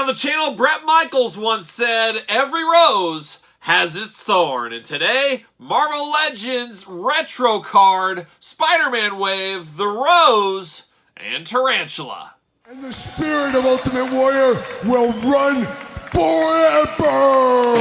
on the channel, Bret Michaels once said, "Every rose has its thorn." And today, Marvel Legends retro card, Spider-Man Wave, the Rose, and Tarantula. And the spirit of Ultimate Warrior will run forever!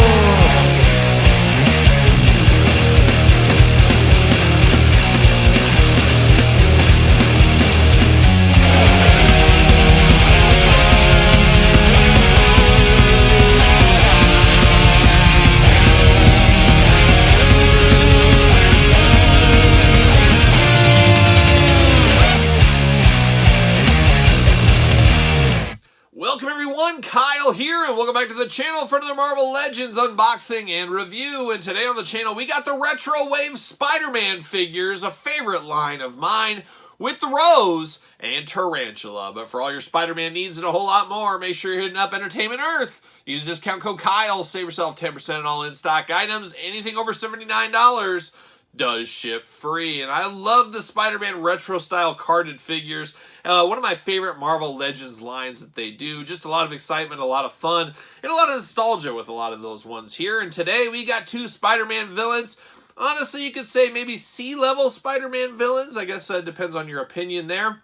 Welcome everyone, Kyle here, and welcome back to the channel for another Marvel Legends unboxing and review. And today on the channel, we got the Retro Wave Spider-Man figures, a favorite line of mine, with the Rose and Tarantula. But for all your Spider-Man needs and a whole lot more, make sure you're hitting up Entertainment Earth. Use discount code Kyle, save yourself 10% on all in-stock items. Anything over $79 does ship free. And I love the Spider-Man retro style carded figures. One of my favorite Marvel Legends lines that they do. Just a lot of excitement, a lot of fun, and a lot of nostalgia with a lot of those ones here. And today we got two Spider-Man villains. Honestly, you could say maybe C-level Spider-Man villains. I guess that depends on your opinion there.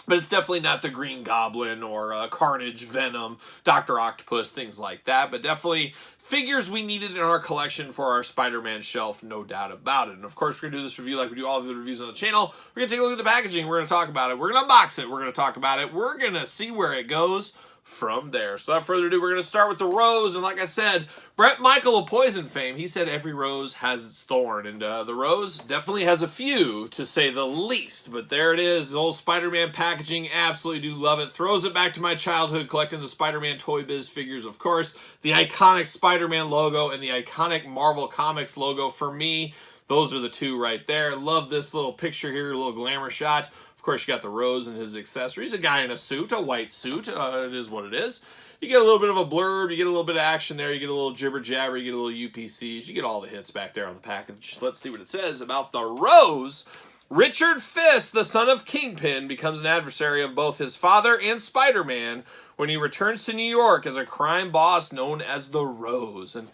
But it's definitely not the Green Goblin or Carnage, Venom, Dr. Octopus, things like that. But definitely figures we needed in our collection for our Spider-Man shelf, no doubt about it. And of course, we're going to do this review like we do all of the reviews on the channel. We're going to take a look at the packaging. We're going to talk about it. We're going to unbox it. We're going to talk about it. We're going to see where it goes from there. So without further ado, we're going to start with the Rose. And like I said, Bret Michaels of Poison fame, he said every rose has its thorn. And the Rose definitely has a few, to say the least. But there it is, the old Spider-Man packaging. Absolutely do love it. Throws it back to my childhood collecting the Spider-Man Toy Biz figures, of course. The iconic Spider-Man logo and the iconic Marvel Comics logo. For me, those are the two right there. Love this little picture here, a little glamour shot. Of course, you got the Rose and his accessories. A guy in a suit, a white suit. It is what it is. You get a little bit of a blurb. You get a little bit of action there. You get a little jibber-jabber. You get a little UPCs. You get all the hits back there on the package. Let's see what it says about the Rose. Richard Fisk, the son of Kingpin, becomes an adversary of both his father and Spider-Man when he returns to New York as a crime boss known as the Rose. And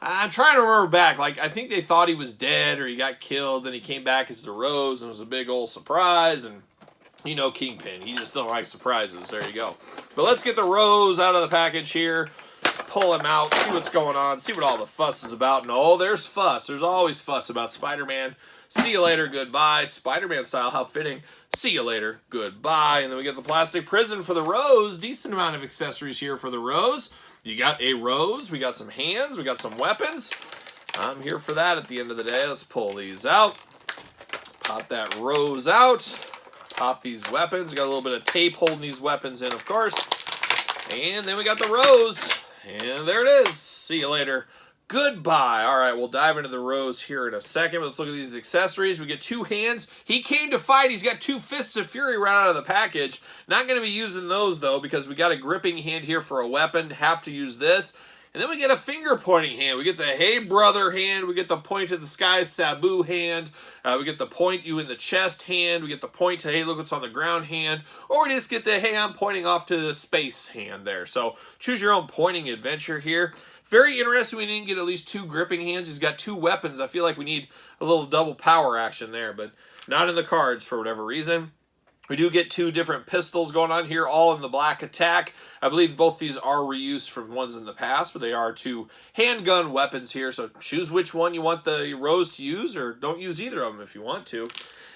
I'm trying to remember back, like, I think they thought he was dead or he got killed, then he came back as the Rose and it was a big old surprise. And you know Kingpin, he just don't like surprises. There you go. But let's get the Rose out of the package here. Let's pull him out, see what's going on, see what all the fuss is about. And oh, there's fuss. There's always fuss about Spider-Man. See you later, goodbye. Spider-Man style, how fitting. See you later, goodbye. And then we get the plastic prison for the Rose. Decent amount of accessories here for the Rose. You got a Rose, we got some hands, we got some weapons. I'm here for that at the end of the day. Let's pull these out. Pop that Rose out. Pop these weapons. Got a little bit of tape holding these weapons in, of course. And then we got the Rose. And there it is. See you later. Goodbye. All right, we'll dive into the Rose here in a second. Let's look at these accessories. We get two hands. He came to fight. He's got two Fists of Fury right out of the package. Not going to be using those, though, because we got a gripping hand here for a weapon. Have to use this. And then we get a finger-pointing hand. We get the Hey Brother hand. We get the point to the sky Sabu hand. We get the point you in the chest hand. We get the point to Hey Look What's on the Ground hand. Or we just get the Hey I'm pointing off to the space hand there. So choose your own pointing adventure here. Very interesting we didn't get at least two gripping hands. He's got two weapons. I feel like we need a little double power action there, but not in the cards for whatever reason. We do get two different pistols going on here, all in the black attack. I believe both these are reused from ones in the past, but they are two handgun weapons here. So choose which one you want the Rose to use, or don't use either of them if you want to.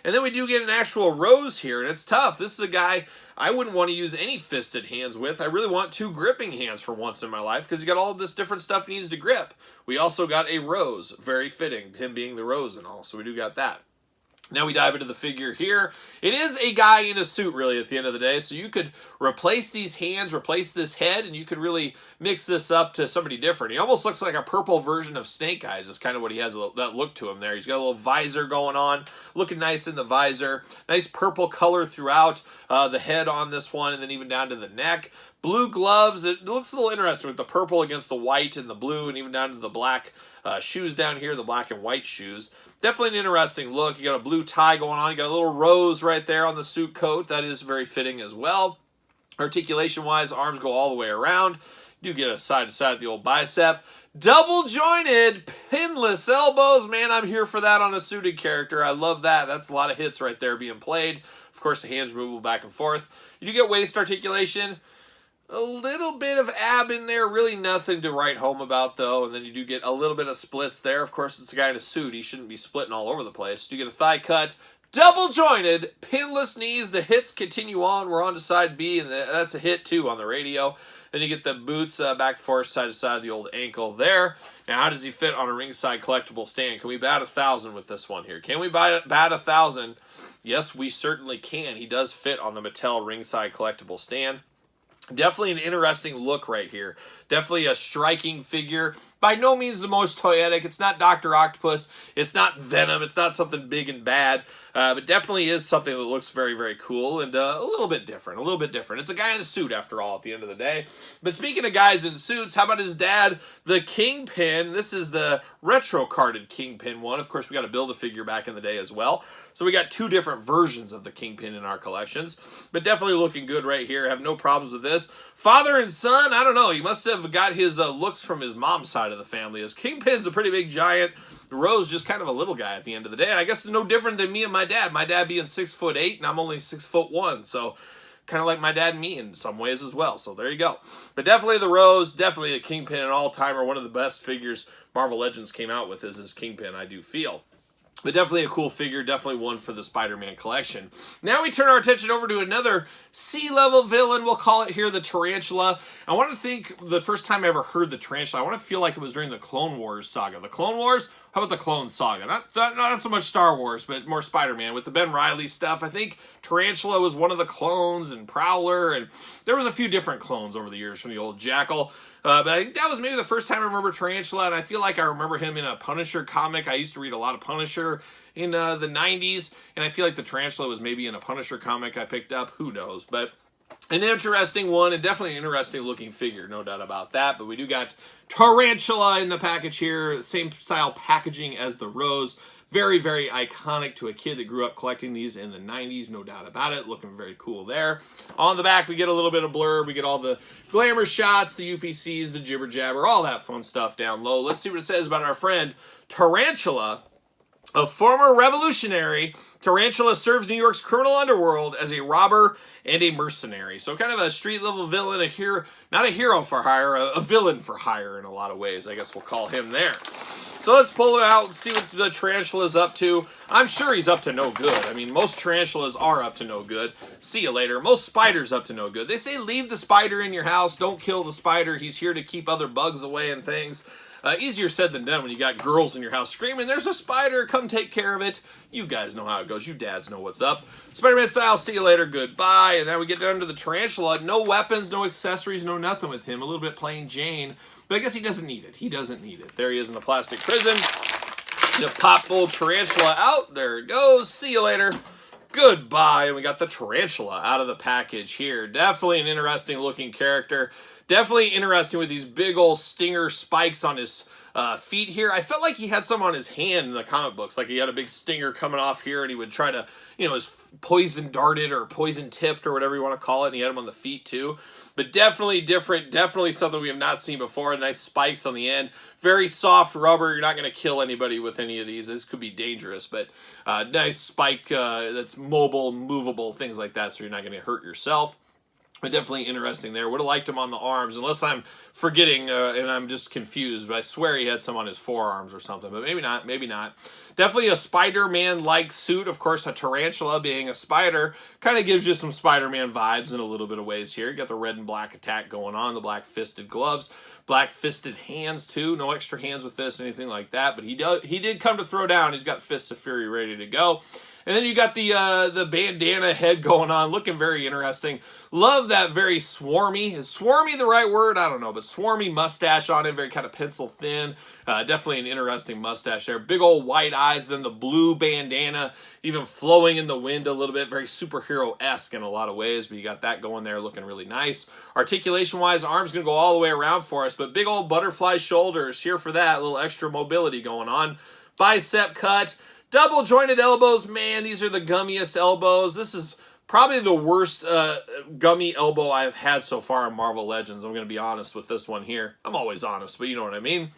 And then we do get an actual Rose here, and it's tough. This is a guy I wouldn't want to use any fisted hands with. I really want two gripping hands for once in my life, because you got all this different stuff he needs to grip. We also got a Rose, very fitting, him being the Rose and all, so we do got that. Now we dive into the figure here. It is a guy in a suit, really, at the end of the day. So you could replace these hands, replace this head, and you could really mix this up to somebody different. He almost looks like a purple version of Snake Eyes. Is kind of what he has, that look to him there. He's got a little visor going on, looking nice in the visor. Nice purple color throughout the head on this one, and then even down to the neck. Blue gloves. It looks a little interesting with the purple against the white and the blue, and even down to the black shoes down here, the black and white shoes. Definitely an interesting look. You got a blue tie going on. You got a little rose right there on the suit coat. That is very fitting as well. Articulation-wise, arms go all the way around. Do get a side to side of the old bicep. Double jointed, pinless elbows. Man, I'm here for that on a suited character. I love that. That's a lot of hits right there being played. Of course, the hands removable back and forth. You do get waist articulation. A little bit of ab in there. Really nothing to write home about, though. And then you do get a little bit of splits there. Of course, it's a guy in a suit. He shouldn't be splitting all over the place. You get a thigh cut. Double jointed, pinless knees. The hits continue on. We're on to side B, and that's a hit, too, on the radio. Then you get the boots back and forth, side to side of the old ankle there. Now, how does he fit on a ringside collectible stand? Can we bat 1,000 with this one here? Can we bat 1,000? Yes, we certainly can. He does fit on the Mattel ringside collectible stand. Definitely an interesting look right here. Definitely a striking figure. By no means the most toyetic. It's not Dr. Octopus. It's not Venom. It's not something big and bad. But definitely is something that looks very, very cool and a little bit different. A little bit different. It's a guy in a suit, after all, at the end of the day. But speaking of guys in suits, how about his dad, the Kingpin? This is the retro-carded Kingpin one. Of course, we got to build a figure back in the day as well. So we got two different versions of the Kingpin in our collections. But definitely looking good right here. Have no problems with this. Father and son, I don't know. He must have got his looks from his mom's side of the family. As Kingpin's a pretty big giant. Rose just kind of a little guy at the end of the day. And I guess it's no different than me and my dad. My dad being 6'8", and I'm only 6'1". So kind of like my dad and me in some ways as well. So there you go. But definitely the Rose, definitely the Kingpin, an all-timer. One of the best figures Marvel Legends came out with is this Kingpin, I do feel. But definitely a cool figure, definitely one for the Spider-Man collection. Now we turn our attention over to another C-level villain, we'll call it here the Tarantula. I want to think the first time I ever heard the Tarantula, I want to feel like it was during the Clone Wars saga. The Clone Wars? How about the Clone Saga? Not so much Star Wars, but more Spider-Man. With the Ben Reilly stuff, I think Tarantula was one of the clones, and Prowler, and there was a few different clones over the years from the old Jackal. But I think that was maybe the first time I remember Tarantula, and I feel like I remember him in a Punisher comic. I used to read a lot of Punisher in the 90s, and I feel like the Tarantula was maybe in a Punisher comic I picked up. Who knows? But an interesting one, and definitely an interesting looking figure, no doubt about that. But we do got Tarantula in the package here, same style packaging as the Rose. Very, very iconic to a kid that grew up collecting these in the 90s, no doubt about it. Looking very cool there. On the back, we get a little bit of blurb. We get all the glamour shots, the UPCs, the jibber jabber, all that fun stuff down low. Let's see what it says about our friend Tarantula. A former revolutionary, Tarantula serves New York's criminal underworld as a robber and a mercenary. So kind of a street-level villain, a hero, not a hero for hire, a villain for hire in a lot of ways. I guess we'll call him there. So let's pull it out and see what the Tarantula's up to. I'm sure he's up to no good. I mean, most Tarantulas are up to no good. See you later. Most spiders up to no good. They say leave the spider in your house. Don't kill the spider. He's here to keep other bugs away and things. Easier said than done when you got girls in your house screaming, there's a spider, come take care of it. You guys know how it goes. You dads know what's up. Spider-Man style, see you later, goodbye. And then we get down to the Tarantula. No weapons, no accessories, no nothing with him. A little bit plain Jane. But I guess he doesn't need it. He doesn't need it. There he is in the plastic prison. Just pop old Tarantula out. There it goes. See you later. Goodbye. And we got the Tarantula out of the package here. Definitely an interesting looking character. Definitely interesting with these big old stinger spikes on his feet here. I felt like he had some on his hand in the comic books. Like he had a big stinger coming off here and he would try to, you know, his poison darted or poison tipped or whatever you want to call it. And he had them on the feet too. But definitely different. Definitely something we have not seen before. Nice spikes on the end. Very soft rubber. You're not going to kill anybody with any of these. This could be dangerous. But nice spike that's mobile, movable, things like that. So you're not going to hurt yourself. But definitely interesting there. Would have liked him on the arms, unless I'm forgetting and I'm just confused. But I swear he had some on his forearms or something. But maybe not, maybe not. Definitely a Spider-Man-like suit. Of course, a tarantula being a spider kind of gives you some Spider-Man vibes in a little bit of ways here. You got the red and black attack going on, the black-fisted gloves, black-fisted hands too. No extra hands with this, anything like that. But he did come to throw down. He's got Fists of Fury ready to go. And then you got the bandana head going on, looking very interesting. Love that very swarmy. Is swarmy the right word? I don't know, but swarmy mustache on it, very kind of pencil thin. Definitely an interesting mustache there. Big old white eyes, then the blue bandana, even flowing in the wind a little bit. Very superhero-esque in a lot of ways, but you got that going there looking really nice. Articulation-wise, arm's going to go all the way around for us, but big old butterfly shoulders here for that. A little extra mobility going on. Bicep cut. Double jointed elbows, man, these are the gummiest elbows. This is Probably the worst gummy elbow I have had so far in Marvel Legends. I'm going to be honest with this one here. I'm always honest, but you know what I mean.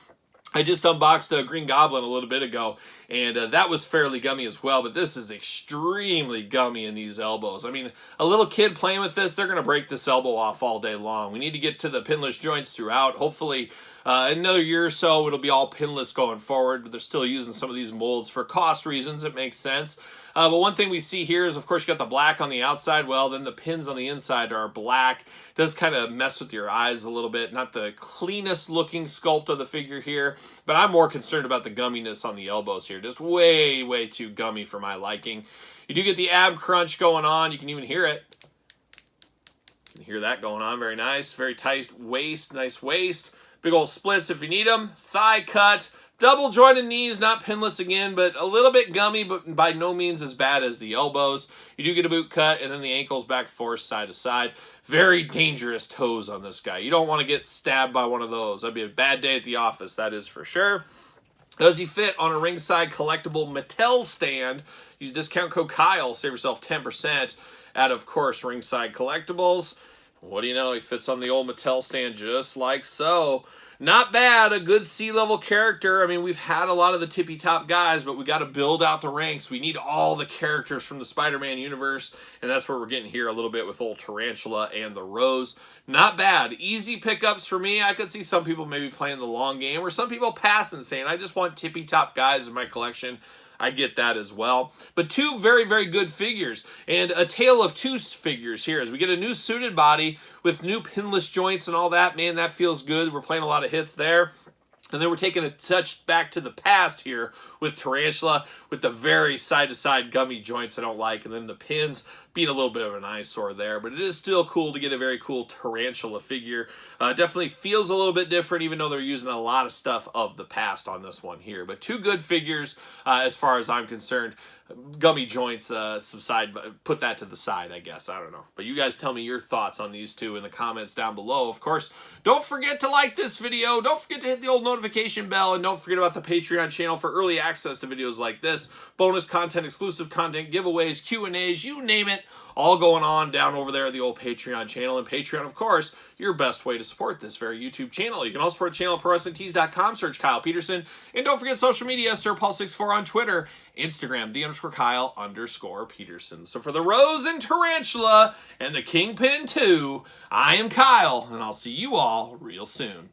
I just unboxed a Green Goblin a little bit ago, and that was fairly gummy as well, but this is extremely gummy in these elbows. I mean, a little kid playing with this, they're going to break this elbow off all day long. We need to get to the pinless joints throughout. Hopefully, in another year or so, it'll be all pinless going forward, but they're still using some of these molds for cost reasons. It makes sense. But one thing we see here is, of course, you got the black on the outside. Well, then the pins on the inside are black. It does kind of mess with your eyes a little bit. Not the cleanest looking sculpt of the figure here, but I'm more concerned about the gumminess on the elbows here. Just way, way too gummy for my liking. You do get the ab crunch going on. You can even hear it. You can hear that going on. Very nice. Very tight waist. Nice waist. Big old splits if you need them. Thigh cut. Double jointed knees, not pinless again, but a little bit gummy, but by no means as bad as the elbows. You do get a boot cut, and then the ankles back forth side to side. Very dangerous toes on this guy. You don't want to get stabbed by one of those. That'd be a bad day at the office, that is for sure. Does he fit on a ringside collectible Mattel stand? Use discount code Kyle, save yourself 10% at, of course, Ringside Collectibles. What do you know? He fits on the old Mattel stand just like so. Not bad, a good C-level character. I mean, we've had a lot of the tippy-top guys, but we got to build out the ranks. We need all the characters from the Spider-Man universe, and that's where we're getting here a little bit with old Tarantula and the Rose. Not bad. Easy pickups for me. I could see some people maybe playing the long game, or some people passing saying, I just want tippy-top guys in my collection. I get that as well. But two very, very good figures. And a tale of two figures here as we get a new suited body with new pinless joints and all that. Man, that feels good. We're playing a lot of hits there. And then we're taking a touch back to the past here with Tarantula with the very side-to-side gummy joints I don't like. And then the pins being a little bit of an eyesore there. But it is still cool to get a very cool Tarantula figure. Definitely feels a little bit different even though they're using a lot of stuff of the past on this one here. But two good figures as far as I'm concerned. Gummy joints subside, put that to the side, I guess. I don't know. But you guys tell me your thoughts on these two in the comments down below. Of course, don't forget to like this video. Don't forget to hit the old notification bell. And don't forget about the Patreon channel for early access to videos like this. Bonus content, exclusive content, giveaways, Q&As, you name it. All going on down over there at the old Patreon channel. And Patreon, of course, your best way to support this very YouTube channel. You can also support the channel at ProWrestlingTees.com. Search Kyle Peterson. And don't forget social media, SirPaul64 on Twitter, Instagram, _Kyle_Peterson. So for the Rose and Tarantula and the Kingpin 2, I am Kyle, and I'll see you all real soon.